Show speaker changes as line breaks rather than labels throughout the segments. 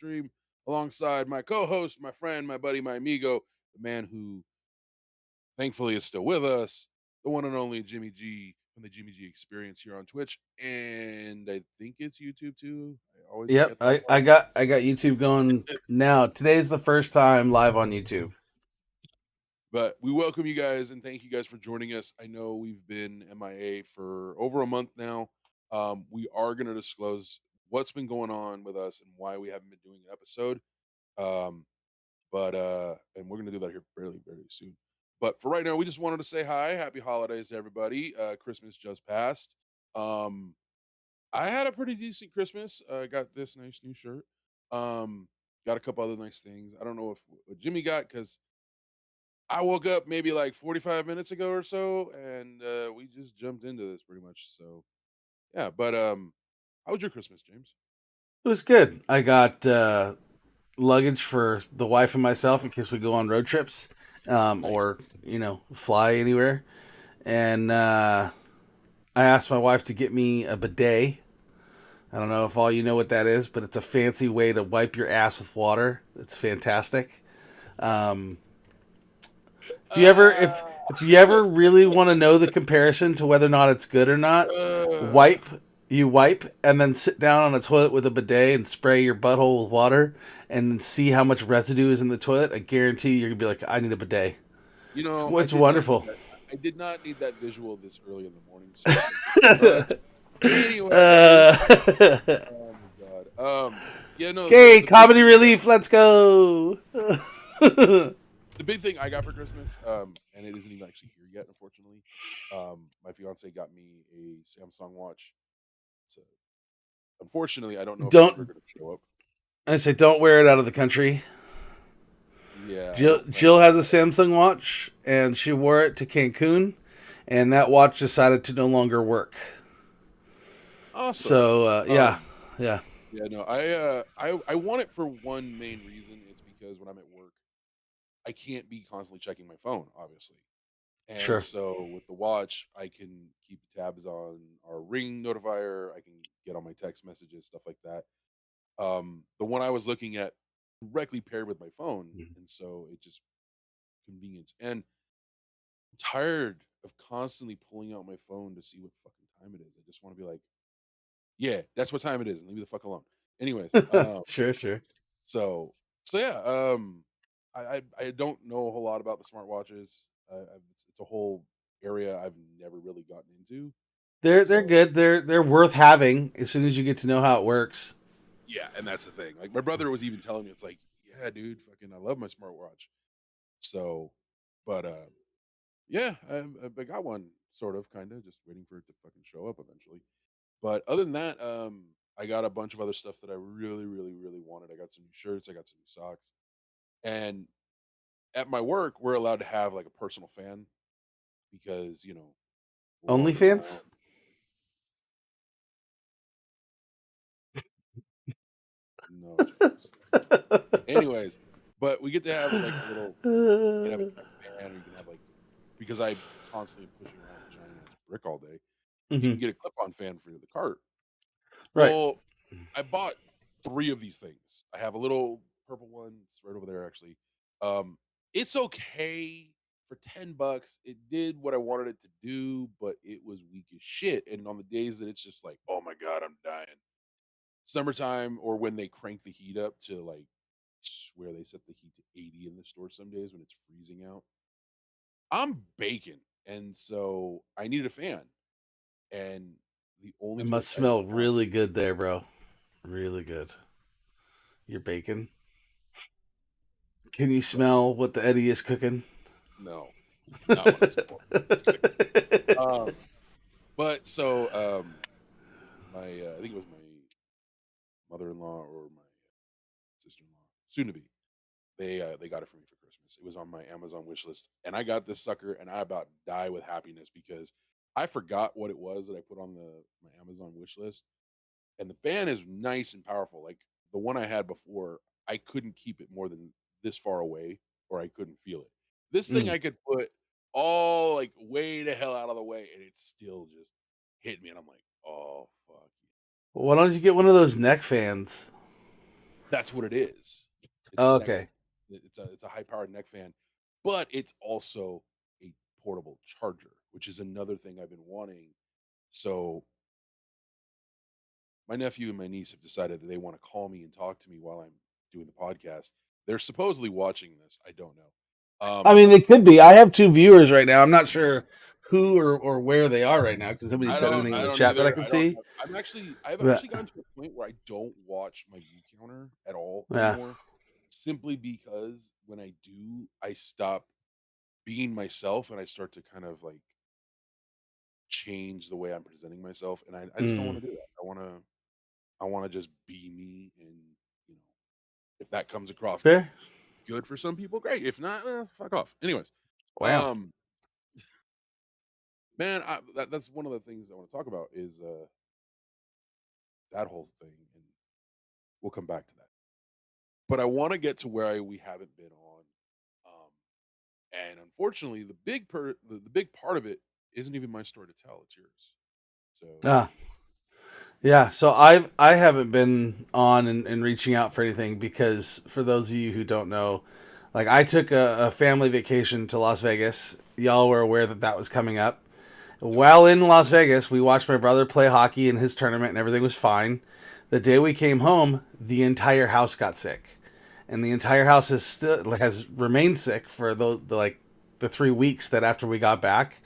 stream alongside my co-host, my friend, my buddy, my amigo, the man who thankfully is still with us, the one and only Jimmy G from the Jimmy G Experience here on Twitch, and I think it's YouTube too. I always
Yep,
forget that part.
I got YouTube going now. Today's the first time live on YouTube.
But we welcome you guys and thank you guys for joining us. I know we've been MIA for over a month now. We are going to disclose what's been going on with us and why we haven't been doing an episode. Um, and we're going to do that here very soon. But for right now, we just wanted to say hi, happy holidays to everybody. Christmas just passed. Um, I had a pretty decent Christmas. I got this nice new shirt. Got a couple other nice things. I don't know if what Jimmy got because I woke up maybe like 45 minutes ago or so, and we just jumped into this pretty much. So yeah, but how was your Christmas, James?
It was good. I got luggage for the wife and myself in case we go on road trips,
Nice.
or fly anywhere. And I asked my wife to get me a bidet. I don't know if all you know what that is, but it's a fancy way to wipe your ass with water. It's fantastic. Um, if you ever
Uh,
if you ever really want to know the comparison to whether or not it's good or not,
uh,
wipe you wipe and then sit down on a toilet with a bidet and spray your butthole with water and see how much residue is in the toilet. I guarantee you're gonna be like, I need a bidet.
I
It's
did not need
wonderful.
that. I did not need that visual this early in the morning, sir. Thank you very much. Anyways,
uh,
oh my god. Yeah, no. The
okay,
the big
comedy relief. Let's go.
the big thing I got for Christmas, and it isn't even actually here yet, unfortunately. My fiance got me a Samsung watch. So unfortunately, I don't know if it's ever
Don't
going to show up.
I say don't wear it out of the country.
Yeah, I
Jill
don't plan
Jill
on
has a
doing that.
Samsung watch and she wore it to Cancun, and that watch decided to no longer work.
Awesome.
So yeah,
Um,
yeah,
yeah, no, I want it for one main reason. It's because when I'm at work, I can't be constantly checking my phone, obviously. And
sure.
so with the watch, I can keep tabs on our ring notifier. I can get on my text messages, stuff like that. The one I was looking at directly paired with my phone, and so it just convenience. And I'm tired of constantly pulling out my phone to see what fucking time it is. I just want to be like, yeah, that's what time it is, and leave me the fuck alone. Anyways,
Sure, sure.
so yeah, I don't know a whole lot about the smartwatches. It's a whole area I've never really gotten into.
They're
So
good. They're worth having as soon as you get to know how it works.
yeah, and that's the thing. Like my brother was even telling me, it's like, yeah, dude, fucking, I love my smartwatch. So, but yeah, I got one, sort of, kind of, just waiting for it to fucking show up eventually. But other than that, I got a bunch of other stuff that I really wanted. I got some new shirts, I got some new socks, and at my work, we're allowed to have like a personal fan because we're all getting along.
OnlyFans.
No, James. Anyways, but we get to have like a little. You can have a fan, or you can have like because I constantly am pushing around a giant ass brick all day. You can
Hmm.
get a clip-on fan for the cart.
Right.
Well, I bought 3 of these things. I have a little purple one, it's right over there actually. Um, it's okay for $10. It did what I wanted it to do, but it was weak as shit. And on the days that it's just like, oh my god, I'm dying. Summertime or when they crank the heat up to like where they set the heat to 80 in the store some days when it's freezing out. I'm baking. And so I needed a fan. And the only
It
place
must
I could
smell
find.
really good there, bro. Really good. You're baking. Can you
So
smell what the Eddie is cooking?
no, you do not want to smell it. Cooking. But so my I think it was my mother-in-law or my sister-in-law, soon to be. They got it for me for Christmas. It was on my Amazon wish list, and I got this sucker, and I about die with happiness because I forgot what it was that I put on the my Amazon wish list, and the fan is nice and powerful. Like the one I had before, I couldn't keep it more than this far away, or I couldn't feel it. This thing
Mm.
I could put all like way the hell out of the way, and it still just hit me, and I'm like, oh fuck.
Why don't you get one of those neck fans?
That's what it is. It's a neck.
Okay.
It's a high powered neck fan, but it's also a portable charger, which is another thing I've been wanting. So my nephew and my niece have decided that they want to call me and talk to me while I'm doing the podcast. They're supposedly watching this. I don't know.
I mean, they could be. I have two viewers right now. I'm not sure who or where they are right now because nobody said anything in
I
the
don't
chat that I
either.
can
I don't
see.
have, I've
But
actually gotten to a point where I don't watch my view counter at all
yeah,
anymore, simply because when I do, I stop being myself and I start to kind of like change the way I'm presenting myself, and I just don't want
mm,
to do that. I want to just be me, and you know, if that comes across
fair.
good for some people, great. If not, fuck off. Anyways,
Wow.
um, man, that's one of the things I want to talk about is that whole thing, and we'll come back to that. But I want to get to where we haven't been on, and unfortunately, the big part of it isn't even my story to tell; it's yours. So
Ah, yeah. So I haven't been on and reaching out for anything because for those of you who don't know, like I took a family vacation to Las Vegas. Y'all were aware that that was coming up.
yep.
While in Las Vegas, we watched my brother play hockey in his tournament, and everything was fine. The day we came home, the entire house got sick, and the entire house has remained sick for the 3 weeks that after we got back,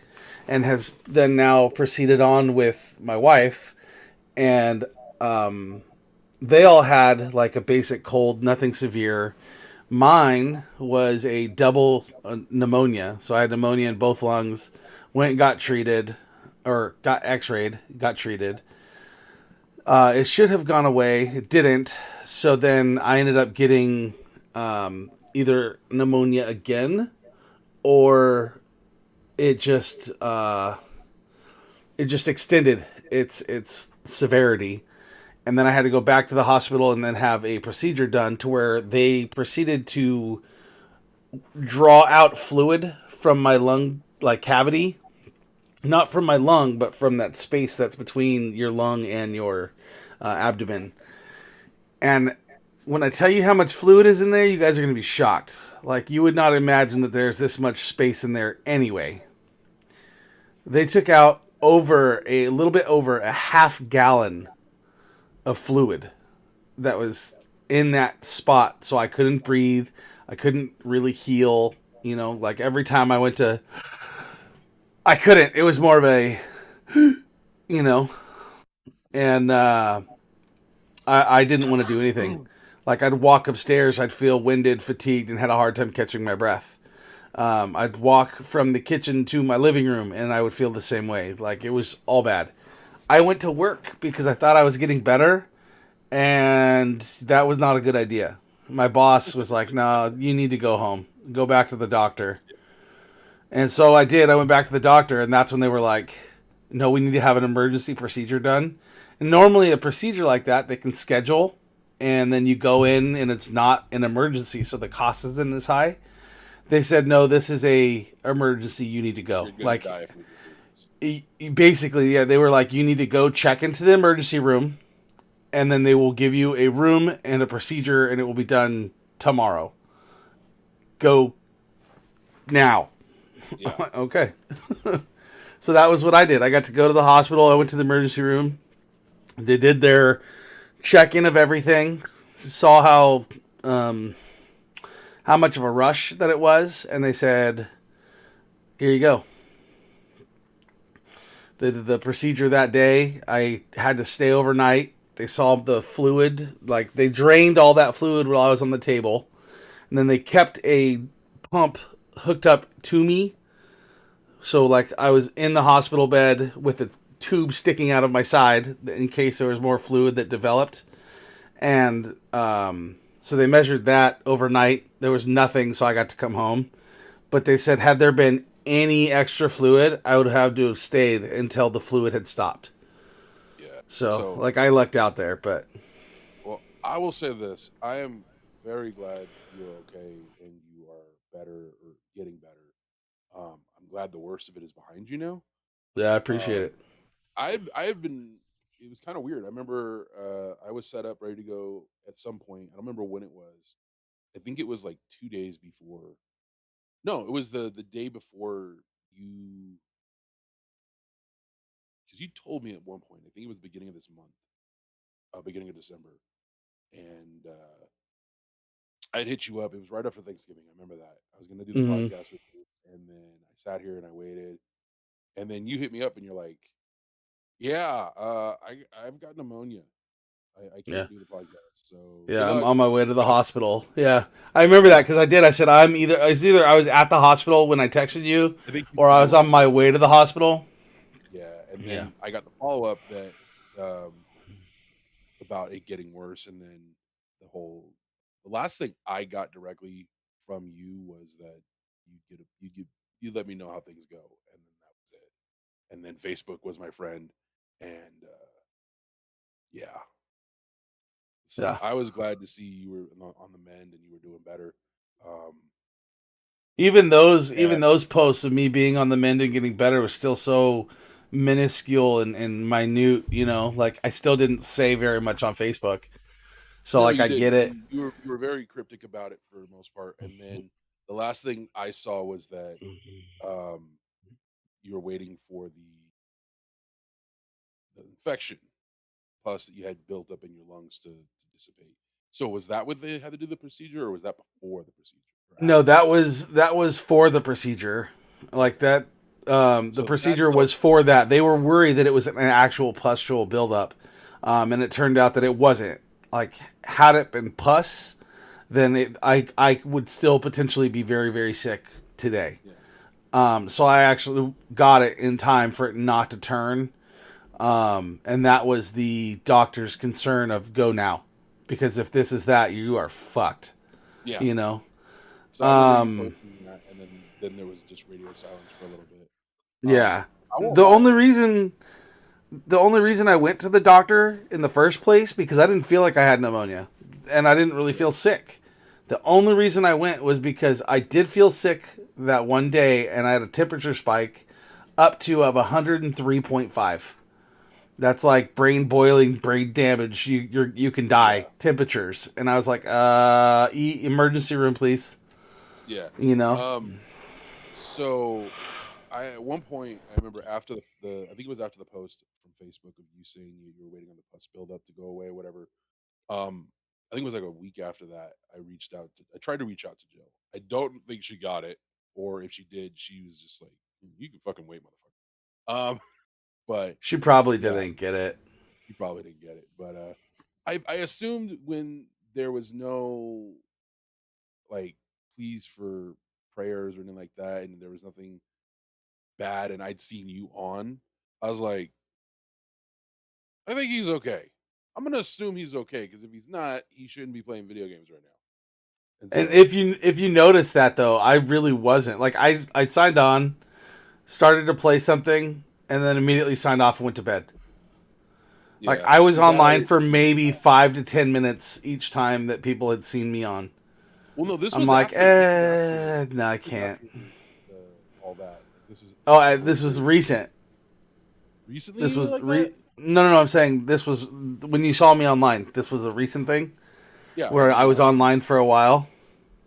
and has then now proceeded on with my wife, and um, they all had like a basic cold, nothing severe. Mine was a double pneumonia. So I had pneumonia in both lungs. Went and got treated, or got x rayed, got treated. It should have gone away. It didn't. So then I ended up getting either pneumonia again, or it just uh, it just extended its severity. And then I had to go back to the hospital and then have a procedure done to where they proceeded to draw out fluid from my lung like cavity, not from my lung but from that space that's between your lung and your abdomen. And when I tell you how much fluid is in there, you guys are going to be shocked. Like, you would not imagine that there's this much space in there anyway. They took out over a little bit over a half gallon of fluid that was in that spot, so I couldn't breathe. I couldn't really heal. You know, like every time I went to, I couldn't. It was more of a, you know, and I didn't want to do anything. Like, I'd walk upstairs, I'd feel winded, fatigued, and had a hard time catching my breath. I'd walk from the kitchen to my living room, and I would feel the same way. Like, it was all bad. I went to work because I thought I was getting better, and that was not a good idea. My boss was like, "No, you need to go home. Go back to the doctor." And so I did. I went back to the doctor, and that's when they were like, "No, we need to have an emergency procedure done." And normally, a procedure like that, they can schedule, and then you go in, and it's not an emergency, so the cost isn't as high. They said, "No, this is a emergency. You need to go."
You're gonna
Like,
die if we do this.
basically, yeah, they were like, "You need to go check into the emergency room, and then they will give you a room and a procedure, and it will be done tomorrow. Go now."
Yeah.
Okay. So that was what I did. I got to go to the hospital. I went to the emergency room. They did their check in of everything, saw um, how much of a rush that it was, and they said, "Here you go." The procedure that day, I had to stay overnight. They saw the fluid, like they drained all that fluid while I was on the table, and then they kept a pump hooked up to me. So like I was in the hospital bed with a tube sticking out of my side in case there was more fluid that developed. And so they measured that overnight. There was nothing, so I got to come home. But they said had there been any extra fluid, I would have to have stayed until the fluid had stopped.
Yeah.
So
So,
like I lucked out there, but
well, I will say this: I am very glad you're okay and you are better or getting better. I'm glad the worst of it is behind you now.
yeah, I appreciate
Um,
it.
I've been. it was kind of weird. I remember I was set up ready to go at some point. I don't remember when it was. I think it was like 2 days before. No, it was the day before you, because you told me at one point. I think it was the beginning of this month, beginning of December, and I'd hit you up. It was right after Thanksgiving. I remember that. I was gonna do the
Hmm.
podcast with you, and then I sat here and I waited, and then you hit me up and you're like, "Yeah, I've got pneumonia. I
Yeah.
can't do the podcast. So good
Yeah, I'm
luck."
on my way to the hospital. Yeah, I remember that because I did. I said it's either I was at the hospital when I texted you,
I think you
or
said
I
you
was
were
on
on
my
your
way to the hospital.
yeah, and
Yeah,
then I got the follow up that about it getting worse, and then the last thing I got directly from you was that you let me know how things go, and then that was it. And then Facebook was my friend, and yeah, so
yeah.
I was glad to see you were on the mend and you were doing better. Um,
Even
yeah,
those posts of me being on the mend and getting better was still so minuscule and minute. Like I still didn't say very much on Facebook. So
no,
like
you
I get
didn't.
it.
You were very cryptic about it for the most part, and then the last thing I saw was that um, you were waiting for the infection pus that you had built up in your lungs to dissipate. So was that what they had to do the procedure, or was that before the procedure or
No,
after?
that was for the procedure. Like
Okay,
that the
so that's
procedure
still
was for that. They were worried that it was an actual pustule buildup. And it turned out that it wasn't. Like had it been pus, then I would still potentially be very, very sick today.
yeah,
So I actually got it in time for it not to turn. And that was the doctor's concern of go now. Because if this is that, you are fucked.
yeah.
You know?
So I remember you
Um,
posting that, and then there was just radio silence for a little bit.
yeah.
I won't
The
lie.
only reason the only reason I went to the doctor in the first place because I didn't feel like I had pneumonia and I didn't really
Yeah,
feel sick. The only reason I went was because I did feel sick that one day and I had a temperature spike up to of 103.5. That's like brain boiling, brain damage. You can die
yeah,
temperatures. And I was like, emergency room, please.
yeah.
You know?
Um, so I at one point I remember after the I think it was after the post from Facebook of you saying you were waiting on the pus buildup to go away, whatever. Um, I think it was like a week after that. I tried to reach out to Jill. I don't think she got it, or if she did, she was just like, "You can fucking wait, motherfucker." But
She probably
yeah,
didn't get it.
she probably didn't get it. But I assumed when there was no like pleas for prayers or anything like that, and there was nothing bad, and I'd seen you on, I was like, I think he's okay. I'm gonna assume he's okay because if he's not, he shouldn't be playing video games right now. And
And
so,
if you notice that though, I really wasn't. Like I signed on, started to play something, and then immediately signed off and went to bed. Like
yeah,
I was
see that
online for maybe 5 to 10 minutes each time that people had seen me on.
well, no,
I'm like, no, I
this was
can't.
after the all that. Like this was
Oh,
before
this was
your
recent.
recently
This
you were
was
like that.
no. I'm saying this was when you saw me online. This was a recent thing
Yeah, like
where I
within the
was
last week.
online for a while.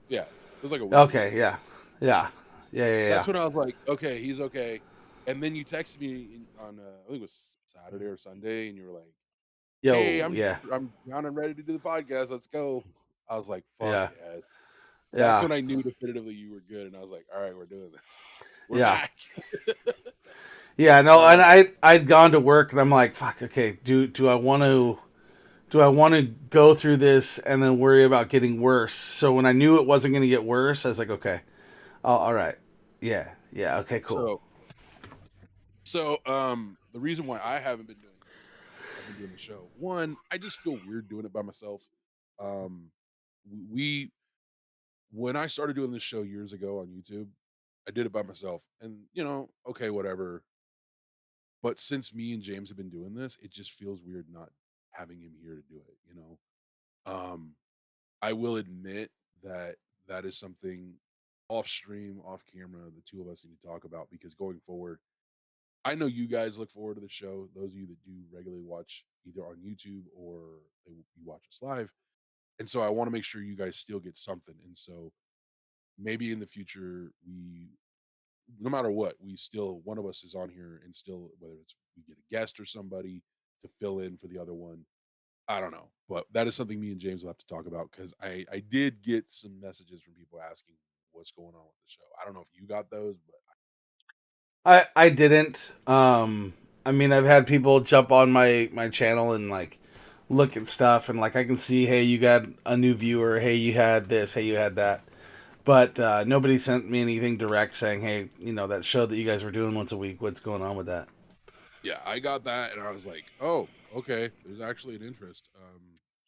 Yeah, it was like a week or
Okay,
so.
yeah, yeah, yeah.
That's when I was like, okay, he's okay. And then you texted me on I think it was Saturday or Sunday, and you were like, "Hey,
Yo, yeah,
I'm down and ready to do the podcast. Let's go." I was like, "Fuck
yeah,
yeah!" That's
yeah,
when I knew definitively you were good, and I was like, "All right, we're doing this. We're
yeah.
back."
Yeah, no, and
uh,
I'd gone to work and I'm like, fuck, okay, do I want to go through this and then worry about getting worse? So when I knew it wasn't going to get worse, I was like, okay, all right, yeah, yeah, okay, cool.
so the reason why I haven't been doing this, I've been doing the show. One, I just feel weird doing it by myself. Um, we when I started doing this show years ago on YouTube, I did it by myself, and okay, whatever. But since me and James have been doing this, it just feels weird not having him here to do it. I will admit that that is something off stream, off camera, the two of us need to talk about because going forward, I know you guys look forward to the show. Those of you that do regularly watch either on YouTube or you watch us live. And so I want to make sure you guys still get something. And so maybe in the future, no matter what, we still, one of us is on here and still, whether it's we get a guest or somebody to fill in for the other one. I don't know, but that is something me and James will have to talk about because I did get some messages from people asking what's going on with the show. I don't know if you got those, but
I didn't. I mean, I've had people jump on my channel and like look at stuff, and like I can see, hey, you got a new viewer. Hey, you had this. Hey, you had that. But nobody sent me anything direct saying, hey, that show that you guys were doing once a week. What's going on with that?
yeah, I got that, and I was like, oh, okay, there's actually an interest.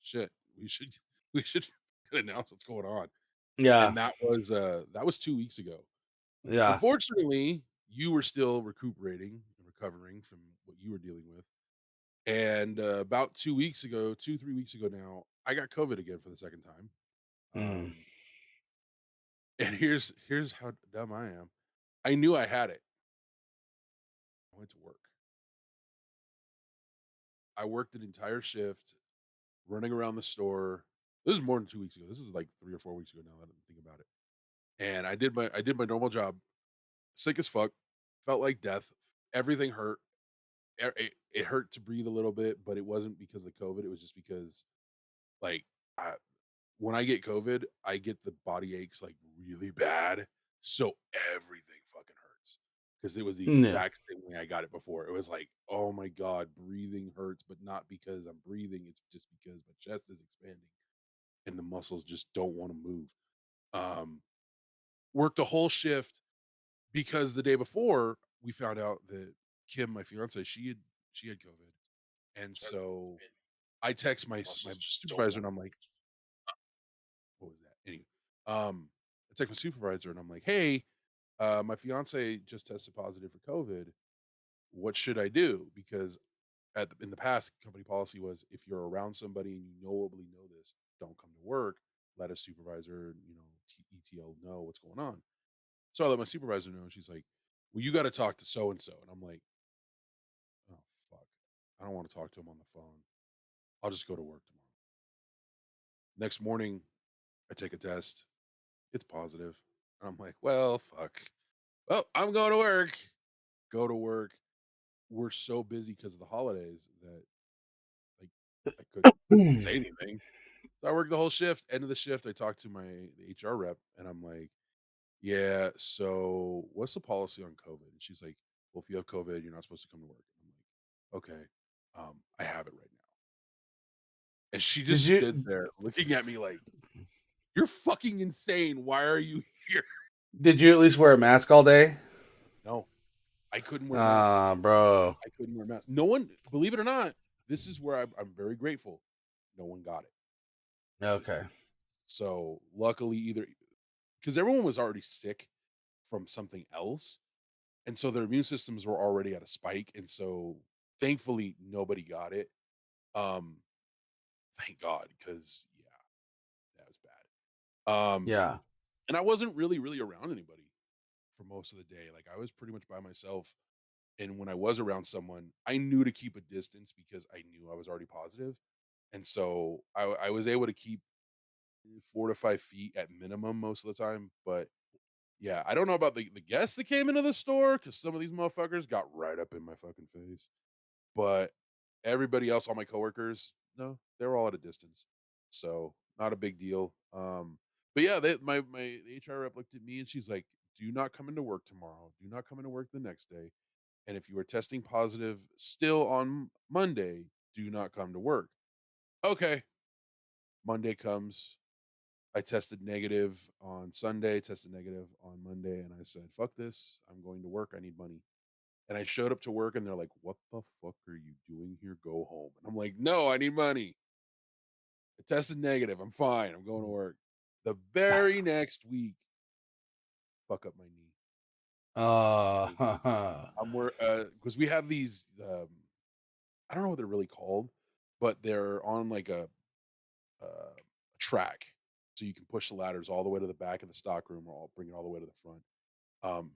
Shit, we should we should announce what's going on.
Yeah,
And that was 2 weeks ago.
yeah.
Unfortunately, you were still recuperating and recovering from what you were dealing with. And about 2 weeks ago, 3 weeks ago now, I got COVID again for the second time.
Mm.
Um, and here's how dumb I am. I knew I had it. I went to work. I worked an entire shift running around the store. This is more than 2 weeks ago. This is like 3 or 4 weeks ago now that I think about it. And I did my normal job, sick as fuck, felt like death. Everything hurt. It hurt to breathe a little bit, but it wasn't because of COVID. It was just because like I, when I get COVID, I get the body aches like really bad. So everything fucking hurts because it was the
Yeah.
exact same way I got it before. It was like, oh my God, breathing hurts, but not because I'm breathing. It's just because my chest is expanding and the muscles just don't want to move. Um, Worked a whole shift because the day before we found out that Kim, my fiance, she had COVID. And so I text my supervisor and I'm like, what was that? Anyway, I text my supervisor and I'm like, hey, my fiance just tested positive for COVID. What should I do? Because in the past, company policy was if you're around somebody and you knowably know this, don't come to work. Let a supervisor, ETL know what's going on. So I let my supervisor know. And she's like, well, you got to talk to so and so. And I'm like, oh, fuck. I don't want to talk to him on the phone. I'll just go to work tomorrow. Next morning, I take a test. It's positive. And I'm like, well, fuck. Well, I'm going to work. Go to work. We're so busy because of the holidays that like I couldn't say anything. So I worked the whole shift. End of the shift, I talked to the HR rep and I'm like, yeah, so what's the policy on COVID? And she's like, well, if you have COVID, you're not supposed to come to work. And I'm like, okay, I have it right now. And she
Did
just stood
you
there looking at me like, you're fucking insane. Why are you here?
did you at least wear a mask all day?
No, I couldn't wear a mask.
Ah, bro.
I couldn't wear a mask. No one, believe it or not, this is where I'm very grateful. No one got it.
Okay.
So luckily, either because everyone was already sick from something else, and so their immune systems were already at a spike, and so thankfully nobody got it. Um, thank God, because yeah, that was bad.
Yeah.
And I wasn't really around anybody for most of the day. Like I was pretty much by myself. And when I was around someone, I knew to keep a distance because I knew I was already positive. And so I was able to keep 4 to 5 feet at minimum most of the time. But yeah, I don't know about the guests that came into the store because some of these motherfuckers got right up in my fucking face. But everybody else, all my coworkers, no, they were all at a distance. So not a big deal. But yeah, my HR rep looked at me and she's like, do not come into work tomorrow. Do not come into work the next day. And if you are testing positive still on Monday, do not come to work. Okay. Monday comes. I tested negative on Sunday, tested negative on Monday, and I said, fuck this. I'm going to work. I need money. And I showed up to work and they're like, what the fuck are you doing here? Go home. And I'm like, no, I need money. I tested negative. I'm fine. I'm going to work. The very next week, fuck up my knee.
Uh,
I'm because we have these I don't know what they're really called, but they're on like a track, so you can push the ladders all the way to the back of the stock room, or bring it all the way to the front. Um,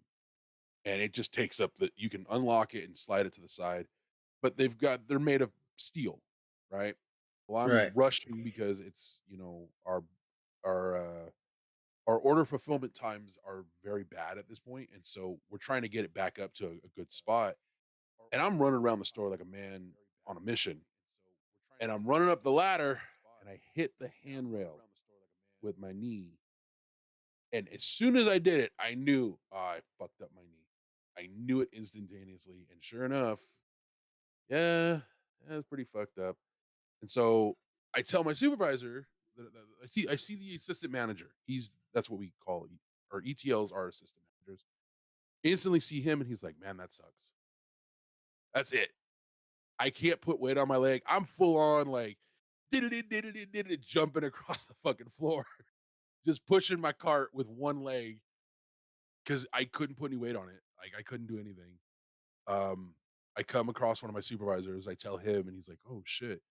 and it just takes up the. You can unlock it and slide it to the side, but they're made of steel, right? Well, I'm
Right.
rushing because it's our our order fulfillment times are very bad at this point, and so we're trying to get it back up to a good spot. And I'm running around the store like a man on a mission, and I'm running up the ladder, and I hit the handrail with my knee. And as soon as I did it, I knew I fucked up my knee. I knew it instantaneously, and sure enough, yeah, it's pretty fucked up. And so I tell my supervisor that I see the assistant manager. That's what we call our ETLs are assistant managers. Instantly see him, and he's like, "Man, that sucks. That's it. I can't put weight on my leg. I'm full on like did it jumping across the fucking floor, just pushing my cart with one leg because I couldn't put any weight on it. Like I couldn't do anything. Um, I come across one of my supervisors. I tell him, and he's like, "Oh shit."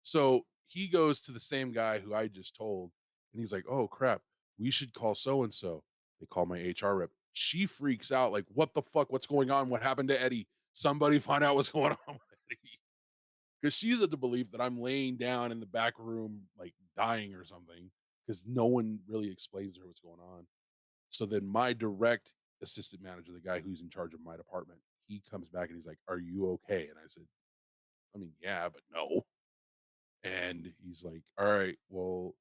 So he goes to the same guy who I just told, and he's like, "Oh crap, we should call so and so." They call my HR rep. She freaks out, like, "What the fuck? What's going on? What happened to Eddie? Somebody find out what's going on with Eddie." Because she's of the belief that I'm laying down in the back room, like dying or something, because no one really explains to her what's going on. So then my direct assistant manager, the guy who's in charge of my department, he comes back and he's like, "Are you okay?" And I said, "I mean, yeah, but no." And he's like, "All right, well,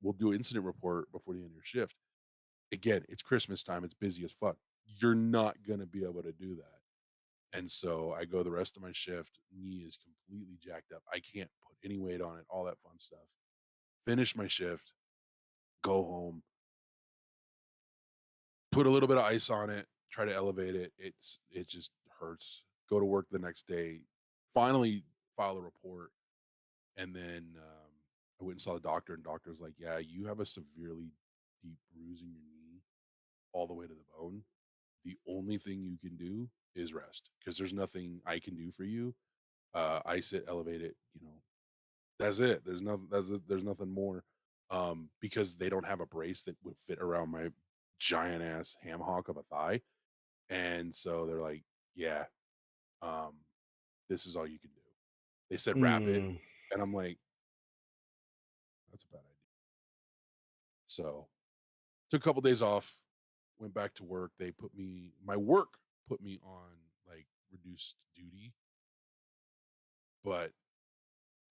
we'll do an incident report before the end of your shift. Again, it's Christmas time, it's busy as fuck. You're not gonna be able to do that." And so I go the rest of my shift, knee is completely jacked up. I can't put any weight on it, all that fun stuff. Finish my shift, go home, put a little bit of ice on it, try to elevate it. It just hurts. Go to work the next day, finally file a report, and then I went and saw the doctor, and doctor was like, "Yeah, you have a severely deep bruise in your knee, all the way to the bone. The only thing you can do is rest because there's nothing I can do for you. Ice it, elevate it. That's it. There's nothing more." Because they don't have a brace that would fit around my giant ass ham hock of a thigh. And so they're like, "Yeah, um, this is all you can do." They said, "Wrap it."
Mm.
And I'm like, "That's a bad idea." So took a couple days off, went back to work. My work put me on like reduced duty, but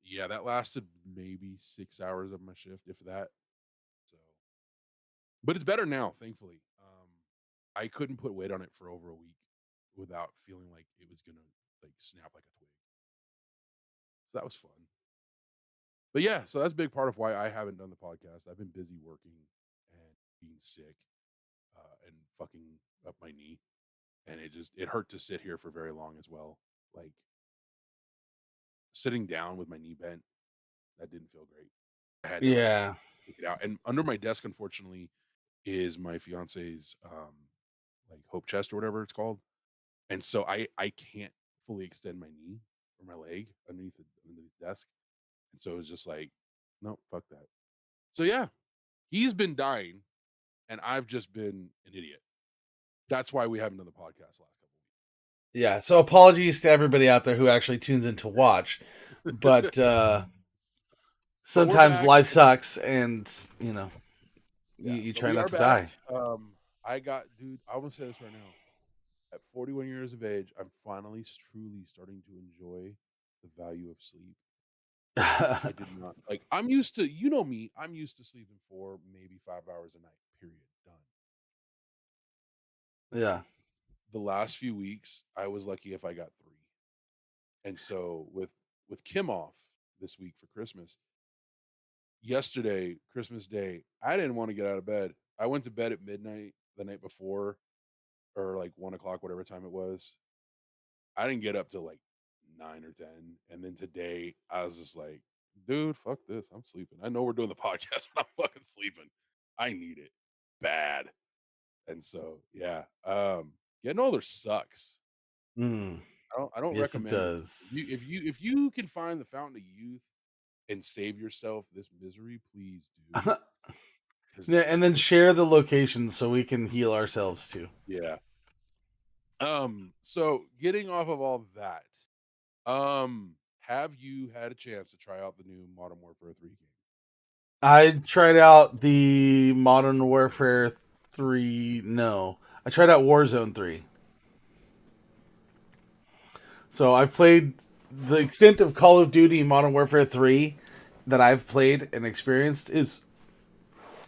yeah, that lasted maybe 6 hours of my shift, if that. So, but it's better now, thankfully. I couldn't put weight on it for over a week without feeling like it was gonna like snap like a twig. So that was fun. But yeah, so that's a big part of why I haven't done the podcast. I've been busy working and being sick, and fucking up my knee, and it hurt to sit here for very long as well. Like sitting down with my knee bent, that didn't feel great. I had to like
Yeah.
take it out, and under my desk, unfortunately, is my fiance's like hope chest or whatever it's called, and so I can't fully extend my knee or my leg underneath the desk, and so it's just like, no, fuck that. So yeah, he's been dying, and I've just been an idiot. That's why we haven't done the podcast last couple
Yeah. So apologies to everybody out there who actually tunes in to watch, but
weeks. But we're
sometimes
back,
life
and
sucks, and
yeah,
you
but
try
we
not
are
to
back.
die.
I got, dude. I want to say this right now. At 41 years of age, I'm finally truly starting to enjoy the value of sleep. I did not like. I'm used to, me. I'm used to sleeping 4, maybe 5 hours a night. Period. Done.
Yeah.
The last few weeks, I was lucky if I got 3. And so with Kim off this week for Christmas, yesterday, Christmas Day, I didn't want to get out of bed. I went to bed at midnight the night before, or like 1 o'clock, whatever time it was. I didn't get up till like 9 or 10. And then today I was just like, dude, fuck this. I'm sleeping. I know we're doing the podcast, but I'm fucking sleeping. I need it bad. And so yeah. Getting older sucks.
Mm.
I don't
Yes, it
recommend it.
does.
If you can find the fountain of youth and save yourself this misery, please do. Because
Yeah, and then share the location so we can heal ourselves too.
yeah. So getting off of all that, have you had a chance to try out the new Modern Warfare 3 game?
I tried out the Modern Warfare 3. No, I tried out Warzone 3. So I played the extent of Call of Duty Modern Warfare 3 that I've played and experienced is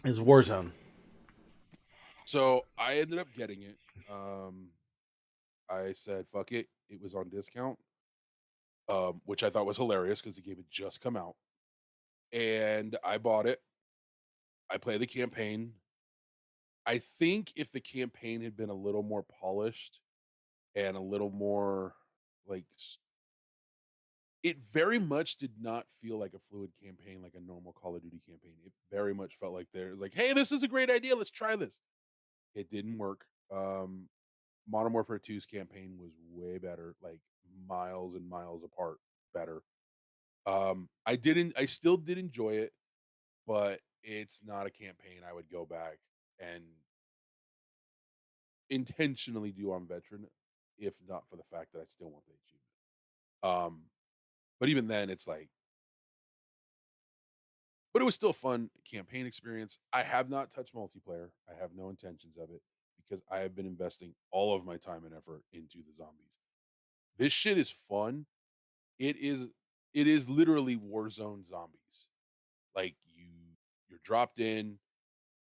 Warzone.
So I ended up getting it. Um, I said, fuck it. It was on discount, which I thought was hilarious because the game had just come out. And I bought it. I played the campaign. I think if the campaign had been a little more polished and a little more like it very much did not feel like a fluid campaign like a normal Call of Duty campaign. It very much felt like there's like, hey, this is a great idea. Let's try this. It didn't work. Modern Warfare 2's campaign was way better, like miles and miles apart better. I still did enjoy it, but it's not a campaign I would go back and intentionally do on veteran, if not for the fact that I still want the achievement. But even then, it's like, but it was still fun campaign experience. I have not touched multiplayer. I have no intentions of it because I have been investing all of my time and effort into the zombies. This shit is fun. It is it is literally Warzone zombies. Like you're dropped in,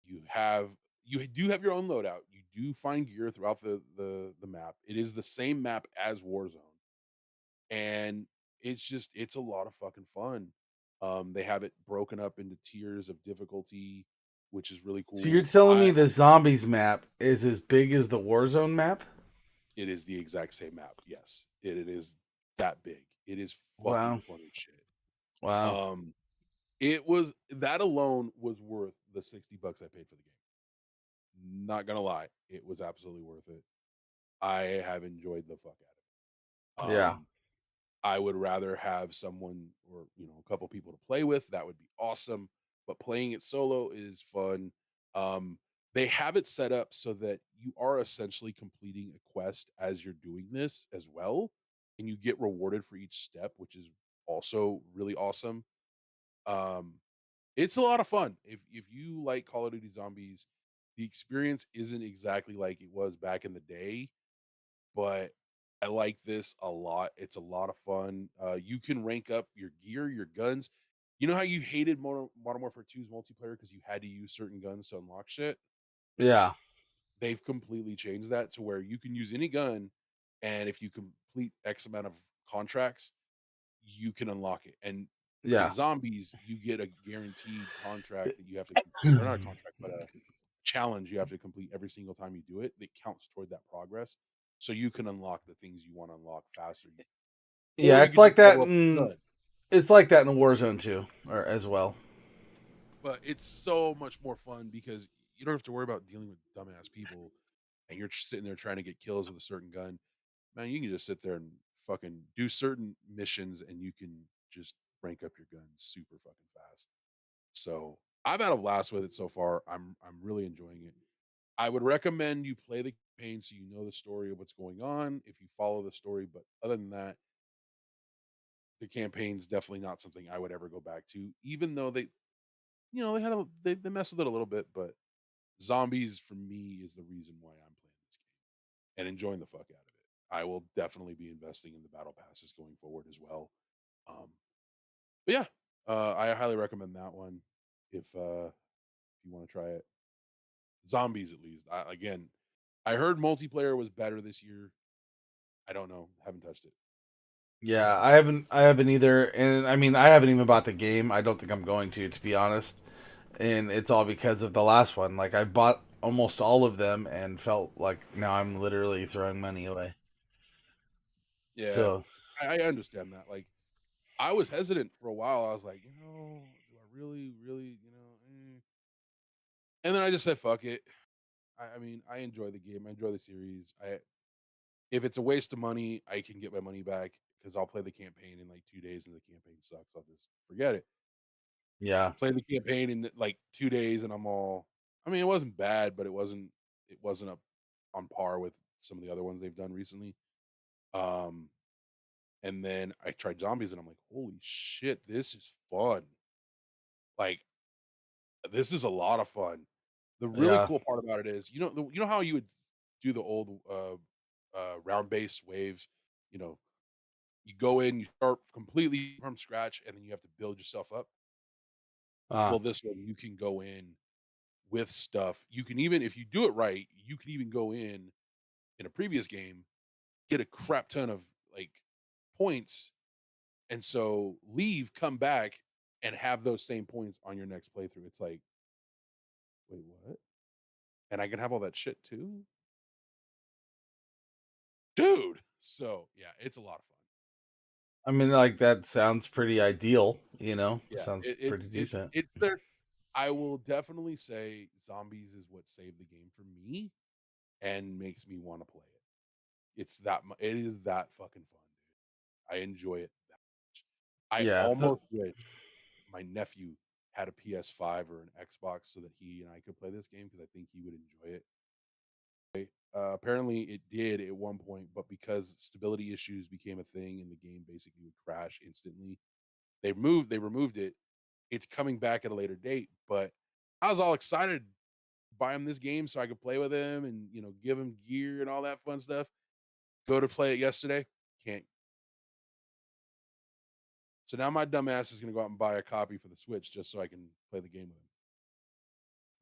you have you do have your own loadout. You do find gear throughout the map. It is the same map as Warzone. And it's a lot of fucking fun. They have it broken up into tiers of difficulty, which is really
So you're
cool.
telling
I
me the zombies map is as big as the Warzone map?
It is the exact same map. Yes, it is that big. It is fucking
Wow.
fun as shit.
Wow.
Um, it was that alone was worth the $60 I paid for the game. Not gonna lie, it was absolutely worth it. I have enjoyed the fuck out of it.
Yeah.
I would rather have someone or, a couple people to play with. That would be awesome. But playing it solo is fun. Um, they have it set up so that you are essentially completing a quest as you're doing this as well. And you get rewarded for each step, which is also really awesome. Um, it's a lot of fun. If you like Call of Duty Zombies, the experience isn't exactly like it was back in the day, but I like this a lot. It's a lot of fun. You can rank up your gear, your guns. You know how you hated Modern Warfare 2's multiplayer because you had to use certain guns to unlock shit?
Yeah.
They've completely changed that to where you can use any gun, and if you complete X amount of contracts, you can unlock it. And with
Yeah.
zombies, you get a guaranteed contract that you have to complete, or not a contract, but a challenge you have to complete every single time you do it that counts toward that progress. So you can unlock the things you want to unlock faster. Or
Yeah,
you
it's
could
like
just
that
level up
in
your gun.
Warzone too, or as well.
But it's so much more fun because you don't have to worry about dealing with dumbass people and you're just sitting there trying to get kills with a certain gun. Man, you can just sit there and fucking do certain missions and you can just rank up your guns super fucking fast. So I've had a blast with it so far. I'm really enjoying it. I would recommend you play the campaign so you know the story of what's going on if you follow the story. But other than that, the campaign's definitely not something I would ever go back to, even though they had they messed with it a little bit. But zombies for me is the reason why I'm playing this game and enjoying the fuck out of it. I will definitely be investing in the battle passes going forward as well. Um, but yeah, I highly recommend that one if you want to try it. Zombies at least. Again, I heard multiplayer was better this year. I don't know. Haven't touched it.
Yeah, I haven't either, and I mean I haven't even bought the game. I don't think I'm going to be honest. And it's all because of the last one. Like I bought almost all of them and felt like now I'm literally throwing money away.
Yeah,
So,
I understand that. Like, I was hesitant for a while. I was like, do I really, really, And then I just said, fuck it. I mean, I enjoy the game. I enjoy the series. If it's a waste of money, I can get my money back because I'll play the campaign in like 2 days, and the campaign sucks. I'll just forget it.
yeah.
Play the campaign in like 2 days, and I'm all. I mean, it wasn't bad, but it wasn't up on par with some of the other ones they've done recently. Um, and then I tried zombies, and I'm like, holy shit, this is fun. Like, this is a lot of fun. The really
Yeah.
cool part about it is, you know how you would do the old round base waves. You know, you go in, you start completely from scratch, and then you have to build yourself up.
Uh,
Well, this one you can go in with stuff. You can even, if you do it right, you can even go in a previous game, get a crap ton of like points, and so leave, come back, and have those same points on your next playthrough. It's like, wait, what? And I can have all that shit too, dude. So yeah, it's a lot of fun.
I mean, like that sounds pretty ideal.
Yeah,
Sounds pretty decent.
it's there. I will definitely say zombies is what saved the game for me and makes me want to play it. It is that fucking fun, dude. I enjoy it that much. I
Yeah.
almost wish my nephew had a PS5 or an Xbox so that he and I could play this game because I think he would enjoy it. Apparently, it did at one point, but because stability issues became a thing and the game basically would crash instantly, they removed it. It's coming back at a later date, but I was all excited to buy him this game so I could play with him and give him gear and all that fun stuff. Go to play it yesterday, can't. So now my dumb ass is gonna go out and buy a copy for the Switch just so I can play the game with him.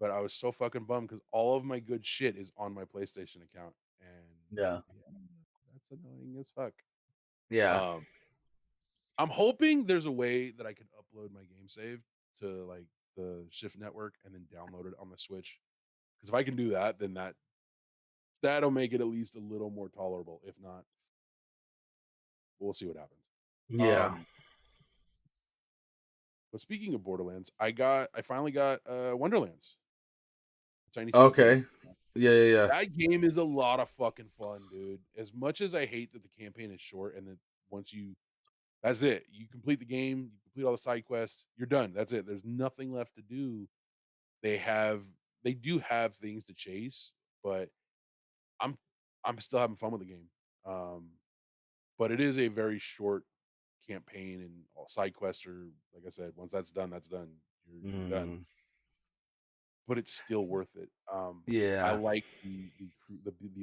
But I was so fucking bummed because all of my good shit is on my PlayStation account, and
Yeah.
yeah, that's annoying as fuck.
Yeah.
Um, I'm hoping there's a way that I can upload my game save to like the Shift network and then download it on the Switch. Because if I can do that, then that'll make it at least a little more tolerable. If not, we'll see what happens.
Yeah.
Um, but speaking of Borderlands, I finally got Wonderlands, Tiny Tina's
Okay.
Wonderlands.
Yeah. Yeah. Yeah.
That game is a lot of fucking fun, dude. As much as I hate that the campaign is short and that once you that's it. You complete the game, you complete all the side quests, you're done. That's it. There's nothing left to do. They have they do have things to chase, but I'm I'm still having fun with the game. Um, but it is a very short campaign, and all side quests are, like I said, once that's done, that's done. You're done.
Mm,
But it's still worth it. I
yeah.
like the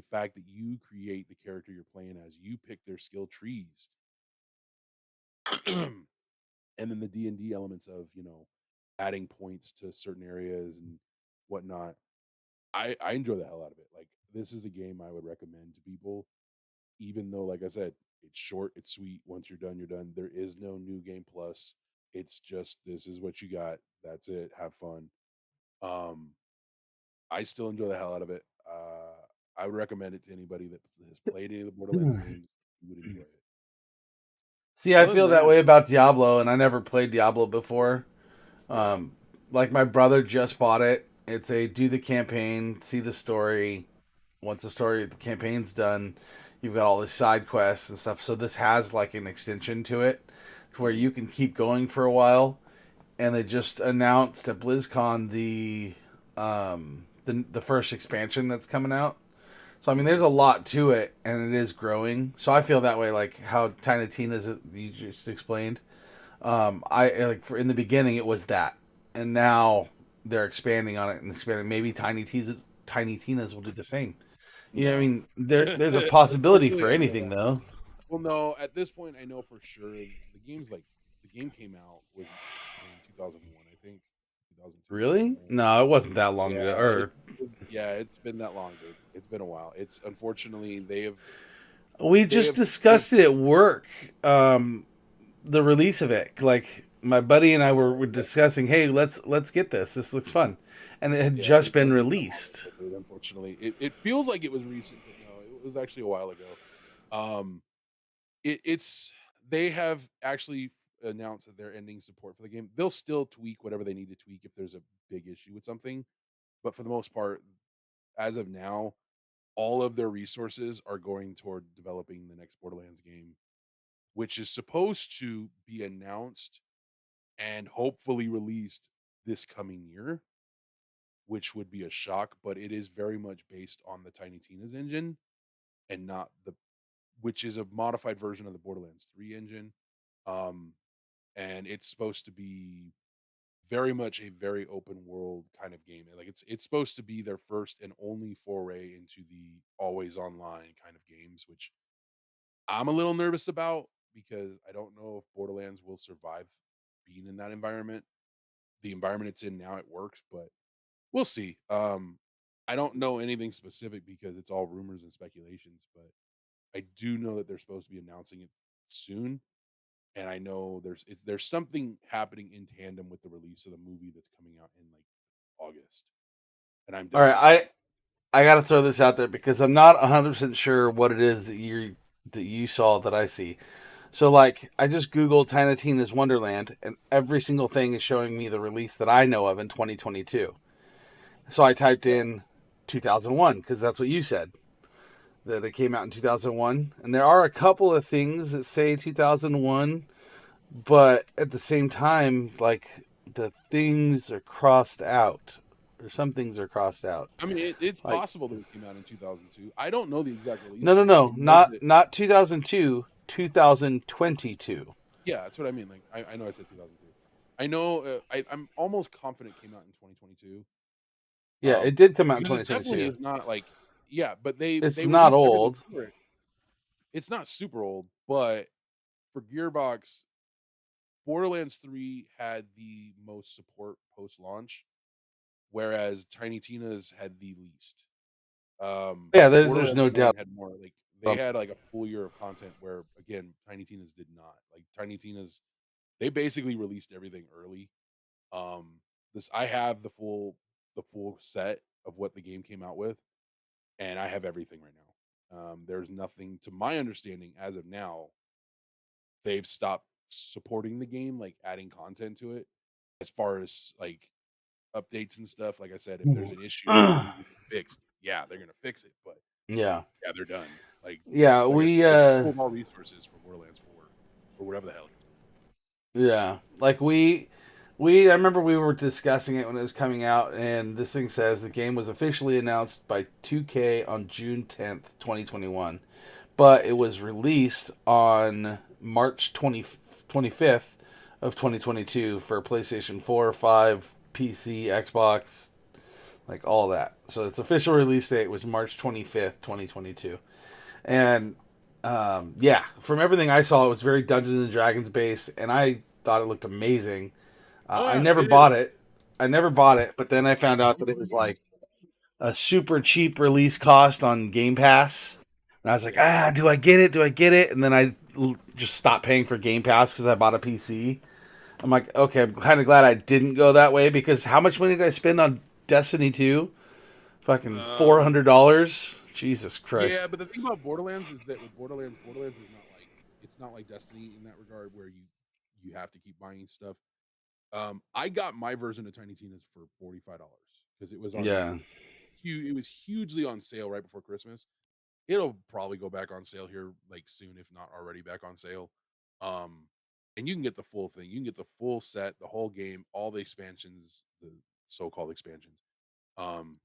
fact that you create the character you're playing as. You pick their skill trees, and then the D&D elements of adding points to certain areas and whatnot. I enjoy the hell out of it. Like, this is a game I would recommend to people, even though, like I said, it's short, it's sweet. Once you're done, you're done. There is no new game plus. It's just, this is what you got. That's it. Have fun. Um, I still enjoy the hell out of it. I would recommend it to anybody that has played any of the Borderlands games. You would enjoy it.
See, I
Other than
feel that
that,
way about Diablo, and I never played Diablo before.
yeah,
Um, like my brother just bought it. It's a do the campaign, see the story. Once the campaign's done, you've got all the side quests and stuff. So this has like an extension to it, to where
mhm,
you can keep going for a while. And they just announced at BlizzCon the first expansion that's coming out. So I mean, there's
mhm,
a lot to it, and it is growing. So I feel that way, like how Tiny Tina's you just explained. I like for in the beginning it was that, and now they're expanding on it and expanding. Maybe Tiny Tina's will do the same. You know, what I
no.
mean, there's a possibility
Unfortunately,
for
I know
anything
that.
though.
Well, no, at this point, I know for sure the game came out was in 2001, I think, 2002,
Really?
2001.
No, it wasn't that long ago.
Yeah,
Or
yeah, it's been that long, dude. It's been a while. It's unfortunately
we
they
just
have since
discussed it at work. The release of it. Like my buddy and I were
yeah,
discussing, hey, let's get this. This looks fun, and it had
yeah,
just
it
been
wasn't that long
released.
ago, dude. Unfortunately, it feels like it was recent, but no, it was actually a while ago. Um, it's they have actually announced that they're ending support for the game. They'll still tweak whatever they need to tweak if there's a big issue with something, but for the most part, as of now, all of their resources are going toward developing the next Borderlands game, which is supposed to be announced and hopefully released this coming year, which would be a shock, but it is very much based on the Tiny Tina's engine. and not the which is a modified version of the Borderlands 3 engine. Um, and it's supposed to be very much a very open world kind of game. Like it's supposed to be their first and only foray into the always online kind of games, which I'm a little nervous about because I don't know if Borderlands will survive being in that environment. The environment it's in now, it works, but we'll see. I don't know anything specific because it's all rumors and speculations, but I do know that they're supposed to be announcing it soon, and I know there's something happening in tandem with the release of the movie that's coming out in like August, and I'm
All right,
desperately
I got to throw this out there because I'm not 100% sure what it is that you saw that I see. So like I just googled Tiny Tina's Wonderland and every single thing is showing me the release that I know of in 2022. So I typed in 2001 because that's what you said, that it came out in 2001, and there are a couple of things that say 2001, but at the same time, like the things are crossed out, or some things are crossed out.
I mean, it's
Like
possible that it came out in 2002. I don't know the exact release
no, no,
date. I
no,
know that
not 2002, 2022.
yeah, that's what I mean. Like I know I said 2002. I know I'm almost confident it came out in 2022.
Yeah, it did come out in
Because it definitely
2022.
is not like yeah, but they
It's
they
not
released everything
old.
for it. It's not super old, but for Gearbox, Borderlands 3 had the most support post launch, whereas Tiny Tina's had the least.
Yeah, there's
Borderlands
no
1
doubt.
had more. Like they had like a full year of content, where again Tiny Tina's did not. Like Tiny Tina's, they basically released everything early. This I have the full set of what the game came out with, and I have everything right now. There's nothing, to my understanding, as of now. They've stopped supporting the game, like adding content to it, as far as like updates and stuff. Like I said, if there's an issue that needs to be fixed, yeah, they're gonna fix it. But
Yeah,
yeah, they're done.
yeah,
Like I
we
said, they pulled all resources from Borderlands 4 or whatever the hell it's been.
yeah, like we I remember we were discussing it when it was coming out, and this thing says the game was officially announced by 2K on June 10th, 2021, but it was released on March 25th of 2022 for PlayStation 4, 5, PC, Xbox, like all that. So its official release date was March 25th, 2022. And yeah, from everything I saw, it was very Dungeons and Dragons based, and I thought it looked amazing.
Oh
I
yeah,
never
it is.
bought it. I never bought it, but then I found out that it was like a super cheap release cost on Game Pass. And I was like,
Yeah.
do I get it? Do I get it? And then just stopped paying for Game Pass because I bought a PC. I'm like, okay, I'm kind of glad I didn't go that way because how much money did I spend on Destiny 2? Fucking
Um,
$400. Jesus
yeah,
Christ.
but the thing about Borderlands is that with Borderlands is not like, it's not like Destiny in that regard where you have to keep buying stuff. I got my version of Tiny Tina's for $45 because it was on
Yeah.
it was hugely on sale right before Christmas. It'll probably go back on sale here like soon, if not already back on sale. Um, and you can get the full thing. You can get the full set, the whole game, all the expansions, the so-called expansions. Um,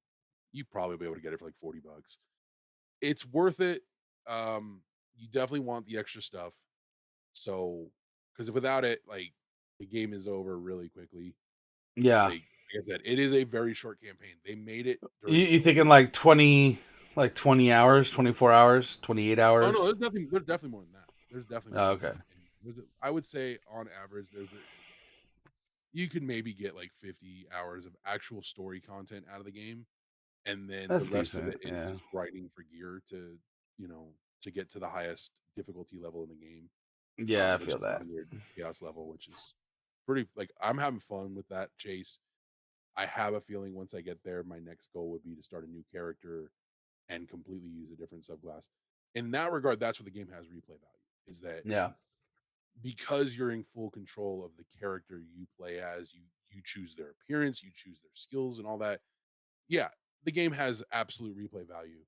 you probably be able to get it for like $40. It's worth it. You definitely want the extra stuff. So, because without it, like the game is over really quickly.
Yeah.
Like I said, it is a very short campaign. They made it
You,
during
you
COVID.
thinking like 20 hours, 24 hours, 28
Oh no,
hours?
there's definitely more than that. There's definitely more
Oh,
than
okay.
that. And I would say on average, you could maybe get like 50 hours of actual story content out of the game, and then the
That's
rest of
decent.
it is
Yeah.
just grinding for gear to, you know, to get to the highest difficulty level in the game,
Yeah, I
which
feel
is the
that.
100 chaos level, which is pretty. Like I'm having fun with that chase. I have a feeling once I get there, my next goal would be to start a new character and completely use a different subclass. In that regard, that's what the game has replay value. Is that
Yeah.
because you're in full control of the character you play as, you choose their appearance, you choose their skills and all that. Yeah, the game has absolute replay value.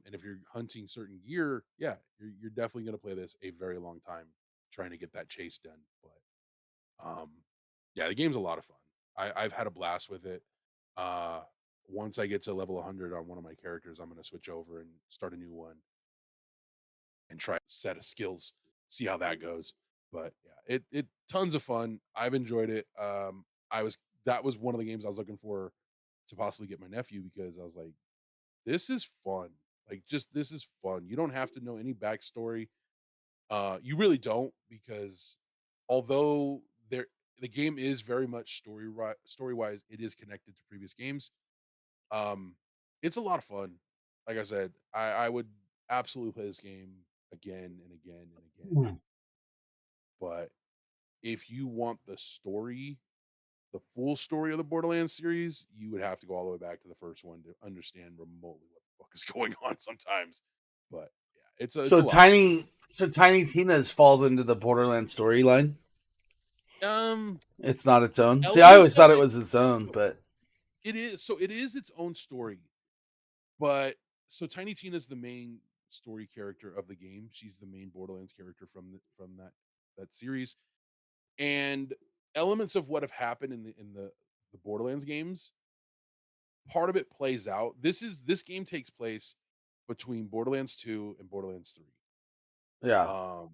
And if you're hunting certain gear, yeah, you're definitely going to play this a very long time trying to get that chase done. But yeah, the game's a lot of fun. I've had a blast with it. Uh, Once I get to level 100 on one of my characters, I'm going to switch over and start a new one. and try a set of skills, see how that goes. But yeah, it tons of fun. I've enjoyed it. I was that was one of the games I was looking for to possibly get my nephew because I was like, this is fun. Like just this is fun. You don't have to know any backstory. You really don't because although there the game is very much story wise, it is connected to previous games. Um, it's a lot of fun. Like I said, I would absolutely play this game again and again and again. But if you want the story, the full story of the Borderlands series, you would have to go all the way back to the first one to understand remotely what the fuck is going on sometimes. But yeah, it's a lot.
So Tiny Tina's falls into the Borderlands storyline.
Um,
It's not its own. See, I
Elements
always
of
thought it
it,
was its own, but
it is its own story. But so Tiny Tina's the main story character of the game. She's the main Borderlands character from that series. And elements of what have happened in the Borderlands games, part of it plays out. This game takes place between Borderlands 2 and Borderlands 3.
yeah.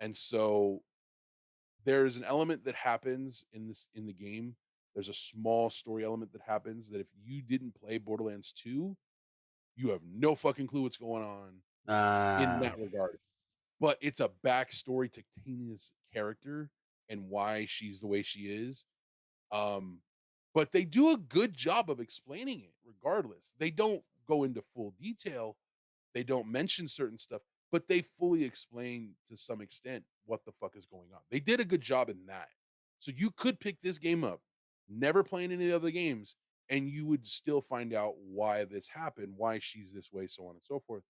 And so there's an element that happens in the game. There's a small story element that happens that if you didn't play Borderlands 2, you have no fucking clue what's going on in
Uh,
that regard. But it's a backstory to Tina's character and why she's the way she is. Um, but they do a good job of explaining it regardless. They don't go into full detail, they don't mention certain stuff, but they fully explain to some extent what the fuck is going on. They did a good job in that. So you could pick this game up, never playing any other games, and you would still find out why this happened, why she's this way, so on and so forth.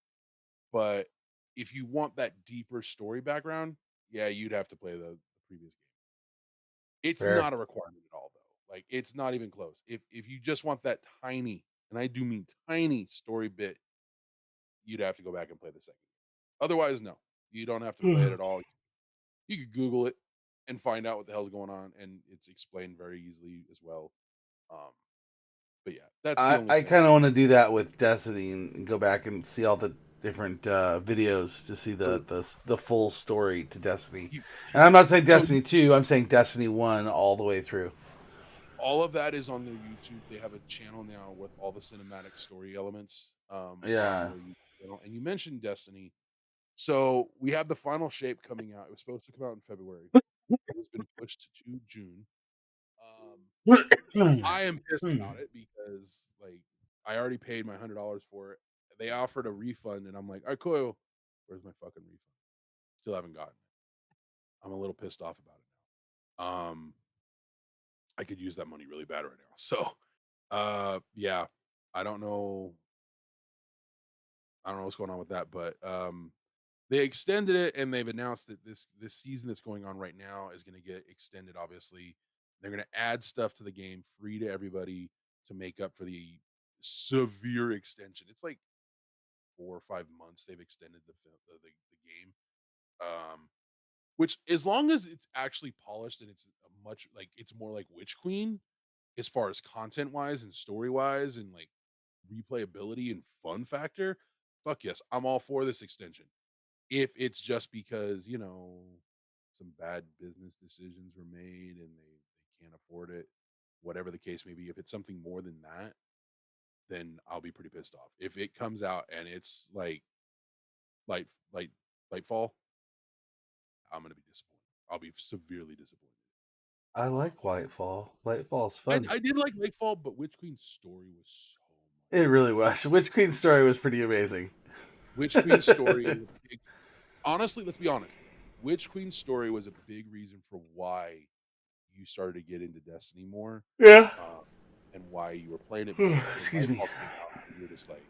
But if you want that deeper story background, yeah, you'd have to play the previous game. It's
fair.
not a requirement at all, though. Like it's not even close. If you just want that tiny, and I do mean tiny story bit, you'd have to go back and play the second. Otherwise, no, you don't have to play it at all. You could Google it and find out what the hell's going on, and it's explained very easily as well. Um, but yeah, that's the only
I
thing.
kind of want to do that with Destiny and go back and see all the different videos to see
For
the full story to Destiny.
you,
And I'm not saying
so
Destiny 2, I'm saying Destiny 1 all the way through.
all of that is on their YouTube. They have a channel now with all the cinematic story elements on
Yeah.
their YouTube channel. And you mentioned Destiny. So we have the final shape coming out. It was supposed to come out in February. It has been pushed to June. Um, I am pissed about it because like I already paid my $100 for it. They offered a refund, and I'm like, all right, cool. Where's my fucking refund? Still haven't gotten it. I'm a little pissed off about it now. I could use that money really bad right now. So, yeah, I don't know. I don't know what's going on with that, but they extended it and they've announced that this season that's going on right now is going to get extended. Obviously, they're going to add stuff to the game free to everybody to make up for the severe extension. It's like 4 or 5 months they've extended the game. Which as long as it's actually polished and it's a much like it's more like Witch Queen as far as content wise and story wise and like replayability and fun factor, fuck yes, I'm all for this extension. If it's just because, some bad business decisions were made and they can't afford it, whatever the case may be, if it's something more than that, then I'll be pretty pissed off. If it comes out and it's like light light lightfall, I'm gonna be disappointed. I'll be severely disappointed.
I like Lightfall. Lightfall's
I,
fun.
I did like Lightfall, but Witch Queen's story was so much
It
better.
really was. Witch Queen's story was pretty amazing.
Witch Queen's story is a big, honestly, let's be honest. Witch Queen's story was a big reason for why you started to get into Destiny more,
Yeah.
um, and why you were playing it because when
Excuse me.
Lightfall came out, you were just like,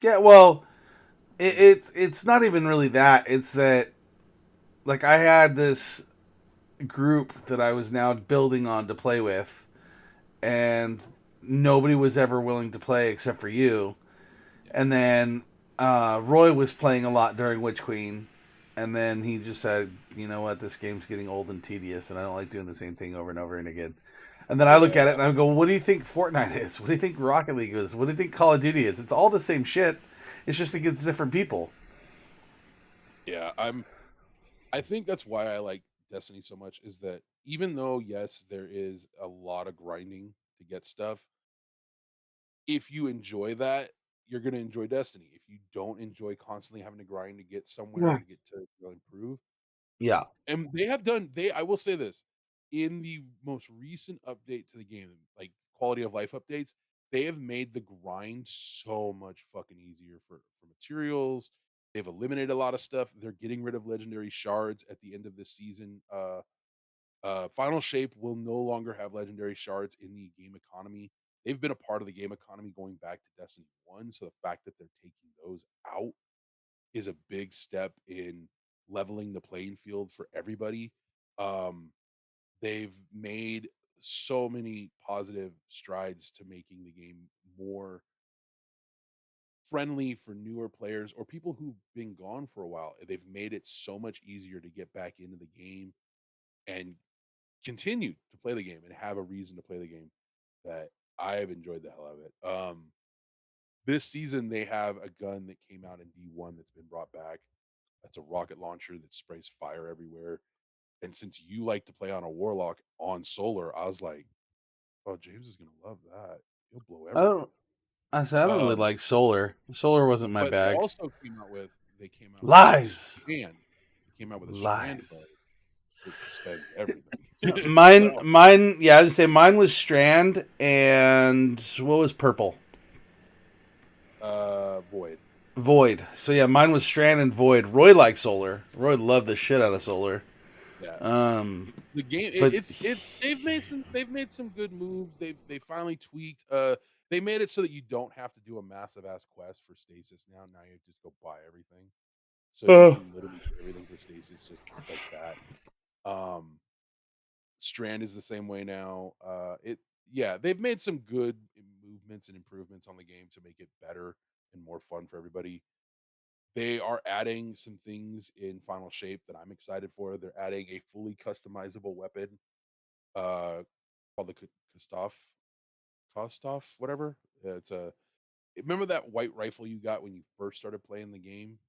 Yeah, well, it's not even really that. It's that like I had this group that I was now building on to play with, and nobody was ever willing to play except for you.
yeah,
And then Roy was playing a lot during Witch Queen, and then he just said, "You know what? This game's getting old and tedious, and I don't like doing the same thing over and over and again." And then I look at it
yeah,
and I go, "What do you think Fortnite is? What do you think Rocket League is? What do you think Call of Duty is? It's all the same shit. It's just against different people."
Yeah, I think that's why I like Destiny so much is that even though yes, there is a lot of grinding to get stuff, if you enjoy that, you're gonna enjoy Destiny. If you don't enjoy constantly having to grind to get somewhere
Yeah.
and get to improve,
Yeah.
and they have done they I will say this, in the most recent update to the game, like quality of life updates, they have made the grind so much fucking easier for materials. They've eliminated a lot of stuff. They're getting rid of legendary shards at the end of this season. Final Shape will no longer have legendary shards in the game economy. They've been a part of the game economy going back to Destiny 1. So the fact that they're taking those out is a big step in leveling the playing field for everybody. Um, they've made so many positive strides to making the game more friendly for newer players or people who've been gone for a while. They've made it so much easier to get back into the game and continue to play the game and have a reason to play the game that I've enjoyed the hell out of it. This season they have a gun that came out in D1 that's been brought back. That's a rocket launcher that sprays fire everywhere. And since you like to play on a warlock on solar, I was like, "Oh, James is gonna love that. He'll blow
I
everything."
don't. I don't really
Um,
like solar. Solar wasn't my
but they
bag.
also came out with a
Lies.
strand. They came out with a strand bow
Lies.
that suspends everything.
Mine,
So
mine. Yeah, I'd say mine was Strand, and what was purple?
void.
Void. So yeah, mine was Strand and Void. Roy liked solar. Roy loved the shit out of solar.
Yeah.
Um,
The game
but
it's they've made some good moves. They finally tweaked they made it so that you don't have to do a massive ass quest for stasis now. Now you just go buy everything. So you
uh,
can literally get everything for stasis just like that. Um Strand is the same way now. It yeah, they've made some good movements and improvements on the game to make it better and more fun for everybody. They are adding some things in Final Shape that I'm excited for. They're adding a fully customizable weapon uh called the Kostov, whatever. It's a remember that white rifle you got when you first started playing the game,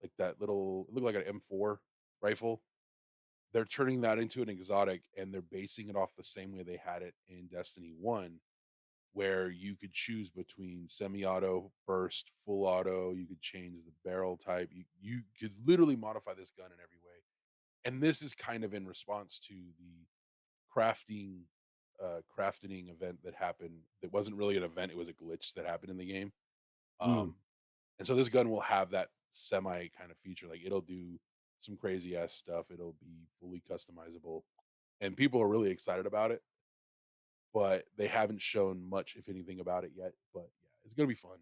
like that little it looked like an M4 rifle. They're turning that into an exotic and they're basing it off the same way they had it in Destiny 1, where you could choose between semi-auto, burst, full auto, you could change the barrel type. You could literally modify this gun in every way. And this is kind of in response to the crafting crafting event that happened that wasn't really an event, it was a glitch that happened in the game.
mm,
Um and so this gun will have that semi kind of feature. Like it'll do some crazy ass stuff. It'll be fully customizable. And people are really excited about it, but they haven't shown much, if anything, about it yet. But yeah, it's gonna be fun.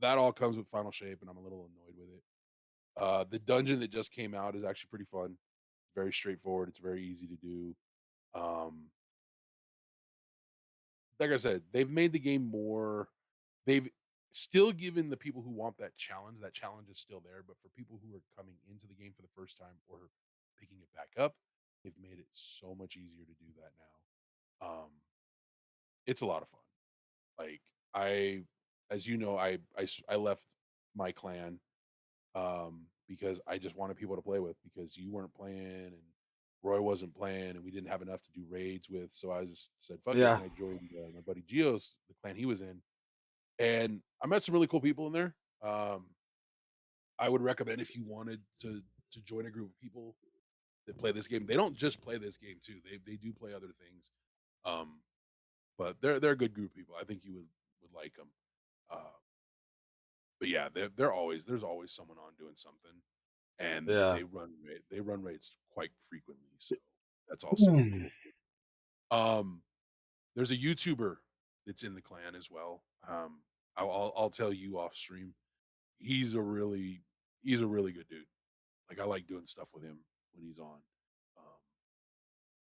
That all comes with Final Shape, and I'm a little annoyed with it. The dungeon that just came out is actually pretty fun. Very straightforward. It's very easy to do. Um, like I said, they've made the game more. They've still given the people who want that challenge. That challenge is still there, but for people who are coming into the game for the first time or picking it back up, they've made it so much easier to do that now. It's a lot of fun. Like I, as you know, I left my clan because I just wanted people to play with because you weren't playing and Roy wasn't playing and we didn't have enough to do raids with. So I just said fuck it
yeah,
and I joined my buddy Geo's the clan he was in, and I met some really cool people in there. Um, I would recommend if you wanted to join a group of people that play this game. They don't just play this game too. They do play other things. Um, but they're a good group of people. I think you would like them. But yeah, they're always there's always someone on doing something, and
yeah.
they run rates quite frequently. So that's also
Mm.
cool. Um, there's a YouTuber that's in the clan as well. I'll tell you off stream. He's a really he's a really good dude. Like I like doing stuff with him when he's on. Um,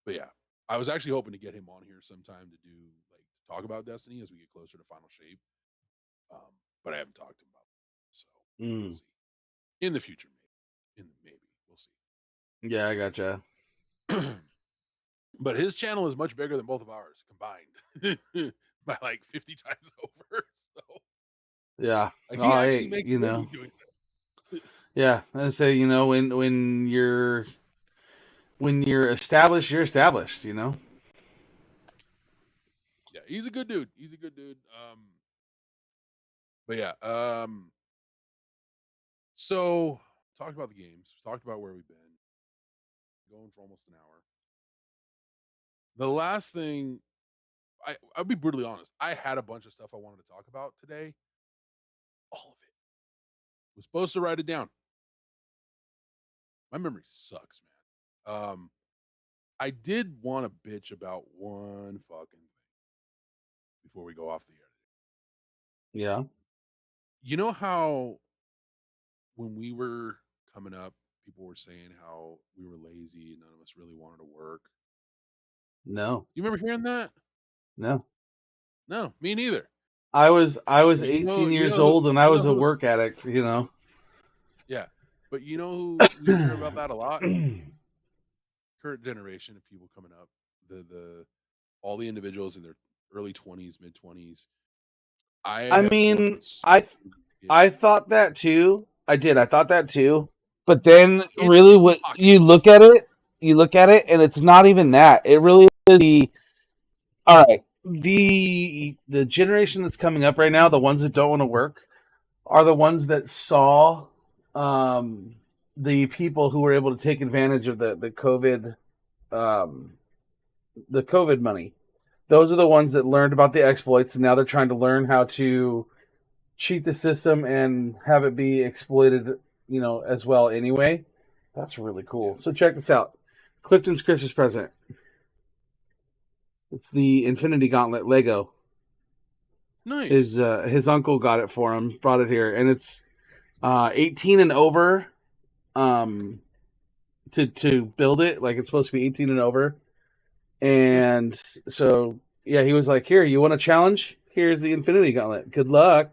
but yeah, I was actually hoping to get him on here sometime to do like to talk about Destiny as we get closer to Final Shape. But I haven't talked to him about it, so we'll
Mm.
see in the future. Maybe we'll
Yeah, I gotcha.
see. But his channel is much bigger than both of ours combined by like 50 times over. So
Yeah.
like he
Oh,
actually
hey,
makes a living doing that.
Yeah, I say, when you're established, you're established.
Yeah, he's a good dude. He's a good dude. But yeah, so talked about the games, talked about where we've been, going for almost an hour. The last thing, I'll be brutally honest. I had a bunch of stuff I wanted to talk about today. All of it was supposed to write it down. My memory sucks, man. I did want to bitch about one fucking thing before we go off the air.
Yeah.
You know how when we were coming up, people were saying how we were lazy and none of us really wanted to work.
No.
You remember hearing that?
No.
No, me neither.
I was
But
18
you
years
know who,
old and I
you know
was a
who,
work addict.
yeah. But you know who we hear about that a lot? Current generation of people coming up, the all the individuals in their early 20s, mid 20s. I
I
have worked
mean,
with so
I
many kids.
I thought that too. I did. I thought that too. But then
It's
really
the
what
pocket.
you look at it and it's not even that. It really is the all right. The generation that's coming up right now, the ones that don't want to work, are the ones that saw um the people who were able to take advantage of um the COVID money. Those are the ones that learned about the exploits and now they're trying to learn how to cheat the system and have it be exploited, as well anyway. That's really
Yeah.
cool. So check this out. Clifton's Christmas present. It's the Infinity Gauntlet Lego. His
Nice.
uh, his uncle got it for him, brought it here, and it's 18 and over. Um, to build it, like it's supposed to be 18 and over,
Yeah.
and so yeah, he was like, "Here, you want a challenge? Here's the Infinity Gauntlet. Good luck."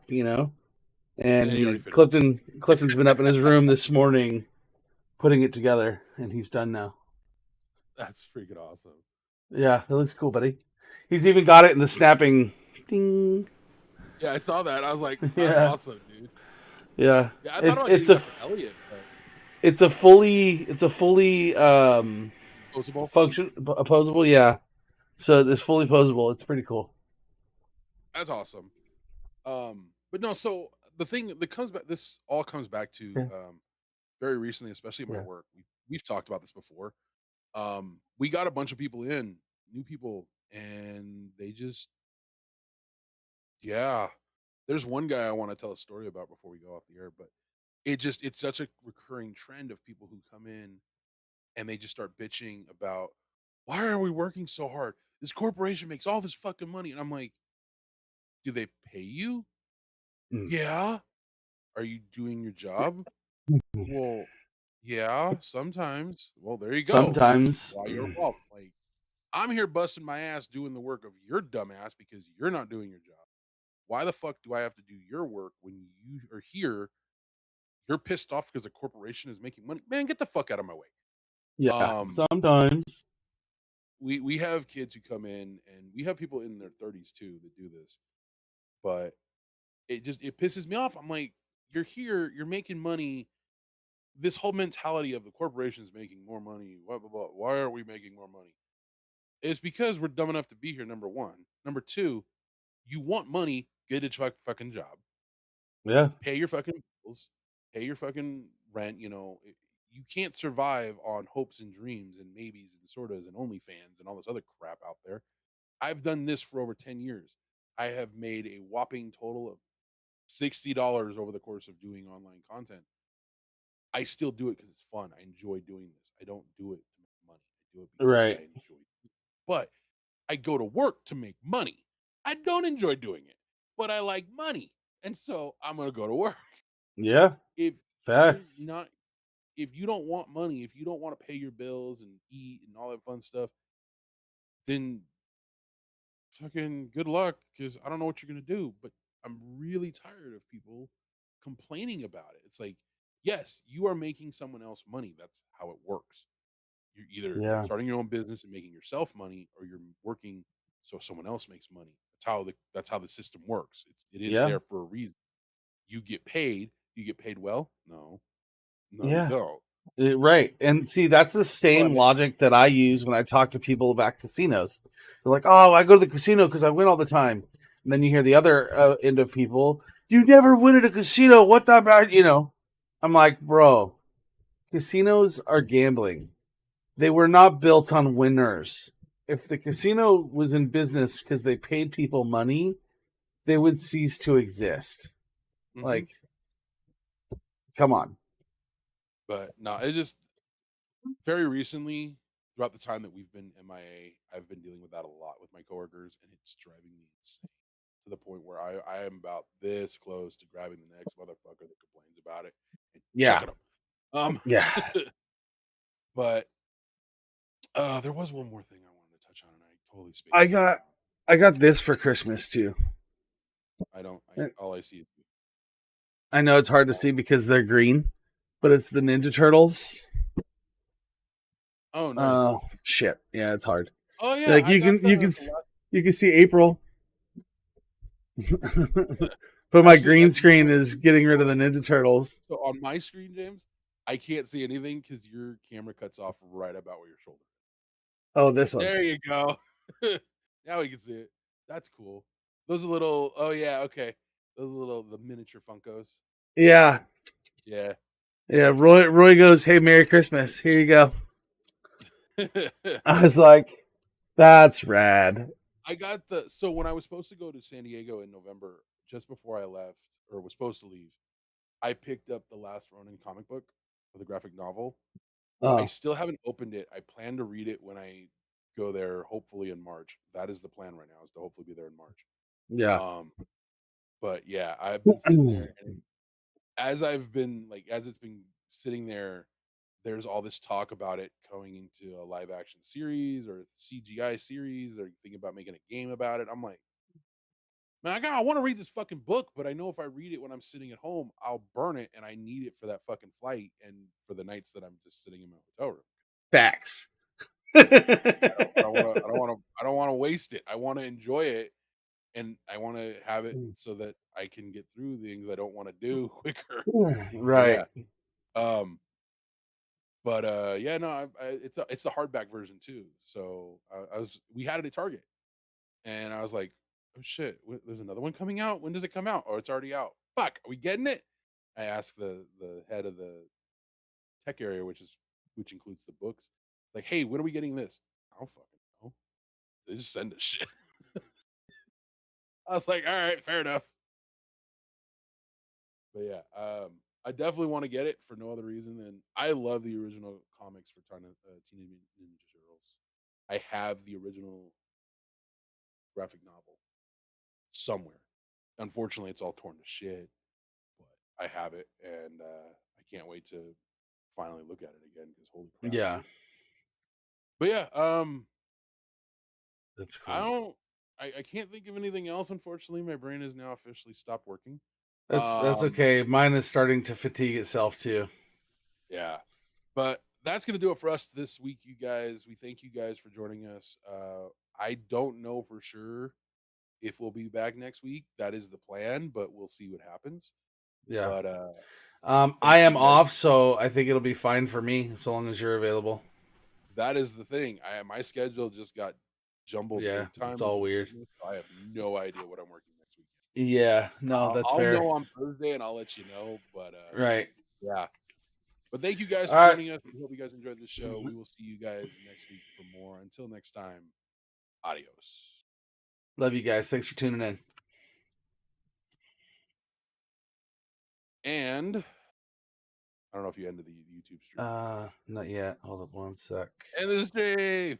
And
And he already finished.
Clifton's been up in his room this morning putting it together, and he's done now.
That's freaking awesome.
Yeah, it looks cool, buddy. He's even got it in the snapping ding.
Yeah, I saw that. I was like, that's
Yeah,
awesome, dude.
yeah.
Yeah, I thought
It's
about
it's
getting
a
that for
f-
Elliot, but
it's a fully
posable.
function opposable. Yeah, so it's fully posable. It's pretty cool.
That's awesome. But no, so the thing that comes back, this all comes back to
Yeah,
very recently, especially in my
yeah,
work. We've talked about this before. We got a bunch of people in, new people, and they just, yeah. There's one guy I want to tell a story about before we go off the air, but it's such a recurring trend of people who come in and they just start bitching about why are we working so hard? This corporation makes all this fucking money. And I'm like, do they pay you?
mm.
Yeah. Are you doing your job? Well, yeah, sometimes. Well, there you go. Here's
Sometimes.
why you're wrong. Like, I'm here busting my ass doing the work of your dumbass because you're not doing your job. Why the fuck do I have to do your work when you are here? You're pissed off because a corporation is making money. Man, get the fuck out of my way.
Yeah,
Um,
sometimes.
we have kids who come in and we have people in their 30s too that do this, but it pisses me off. I'm like, you're here, you're making money. This whole mentality of the corporation is making more money, blah blah blah. Why are we making more money? It's because we're dumb enough to be here. Number one. Number two, you want money, get a fucking job,
Yeah,
pay your fucking bills, pay your fucking rent. You can't survive on hopes and dreams and maybes and sortas and OnlyFans and all this other crap out there. I've done this for over 10 years. I have made a whopping total of $60 over the course of doing online content. I still do it because it's fun. I enjoy doing this. I don't do it to make money. I do it because I
right.
enjoy it. But I go to work to make money. I don't enjoy doing it, but I like money. And so I'm going to go to work.
Yeah,
If you're
facts.
not, if you don't want money, if you don't want to pay your bills and eat and all that fun stuff, then fucking good luck because I don't know what you're gonna do. But I'm really tired of people complaining about it. It's like, yes, you are making someone else money. That's how it works. You're either
Yeah,
starting your own business and making yourself money, or you're working so someone else makes money. That's how the system works. It is
yeah,
there for a reason. You get paid. You get paid well? No. No, you
Yeah.
don't.
Right. And see, that's the same
But
logic that I use when I talk to people about casinos. They're like, oh, I go to the casino because I win all the time. And then you hear the other end of people, you never win at a casino. What the about, I'm like, bro, casinos are gambling. They were not built on winners. If the casino was in business because they paid people money, they would cease to exist.
mhm.
Like, come on.
But no, it just very recently, throughout the time that we've been MIA, I've been dealing with that a lot with my coworkers, and it's driving me insane to the point where I am about this close to grabbing the next motherfucker that complains about it and
Yeah.
chucking them. Um,
Yeah.
but there was one more thing I wanted to touch on, and I totally spaced
I
on it
got
now.
I got this for Christmas too.
I don't.
Uh,
All I see is.
I know it's hard to see because they're green, but it's the Ninja Turtles.
Oh, nice.
Oh shit. Yeah, it's hard.
Oh yeah,
Like
I got the last.
you can see April. But my
Actually,
green
that's
screen is getting rid of the Ninja Turtles.
so on my screen, James. I can't see anything because your camera cuts off right about where your shoulder.
Oh, this one.
There you go. Now we can see it. That's cool. Those are little. Oh yeah, okay. Those are little the miniature Funkos.
Yeah.
Yeah.
Yeah. Roy goes, hey, Merry Christmas. Here you go. I was like, that's rad.
I got the so when I was supposed to go to San Diego in November, just before I left or was supposed to leave, I picked up the Last Ronin comic book or the graphic novel. I
Oh,
still haven't opened it. I plan to read it when I go there, hopefully in March. That is the plan right now, is to hopefully be there in March.
yeah.
But yeah, I've been sitting there, and as it's been sitting there, there's all this talk about it going into a live action series or a CGI series. They're thinking about making a game about it. I'm like, man, I want to read this fucking book, but I know if I read it when I'm sitting at home, I'll burn it, and I need it for that fucking flight and for the nights that I'm just sitting in my hotel room.
Facts.
I don't want to waste it. I want to enjoy it, and I want to have it so that I can get through things I don't want to do quicker. But
Right.
yeah, um, but yeah, no, it's the hardback version too. So I was we had it at Target, and I was like, oh shit, there's another one coming out. When does it come out? Oh, it's already out. Fuck, are we getting it? I asked the head of the tech area, which includes the books, like, hey, when are we getting this? I don't fucking know. They just send us shit. I was like, all right, fair enough. But yeah, I definitely want to get it for no other reason than I love the original comics for Teenage Mutant Ninja Turtles. I have the original graphic novel somewhere. Unfortunately, it's all torn to shit, but I have it, and I can't wait to finally look at it again because holy crap!
Yeah.
But yeah,
That's
I
cool.
don't, I can't think of anything else. Unfortunately, my brain has now officially stopped working.
That's
Um,
okay. Mine is starting to fatigue itself too.
yeah, but that's gonna do it for us this week, you guys. We thank you guys for joining us. I don't know for sure if we'll be back next week. That is the plan, but we'll see what happens.
Yeah.
But
I
thank
am
you guys.
off, so I think it'll be fine for me so long as you're available.
That is the thing. My schedule just got jumbled
Yeah,
big time
it's
with
all
this
weird.
business. So I have no idea what I'm working next week.
Yeah, no, that's
I'll
fair.
know on Thursday and I'll let you know. But
Right.
yeah. But thank you guys
All
for
right.
joining us. We hope you guys enjoyed the show. We will see you guys next week for more. Until next time, adios.
Love you guys. Thanks for tuning in.
And I don't know if you ended the YouTube stream.
Not yet. Hold up one sec.
End the stream.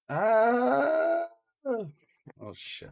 Ah, oh shit.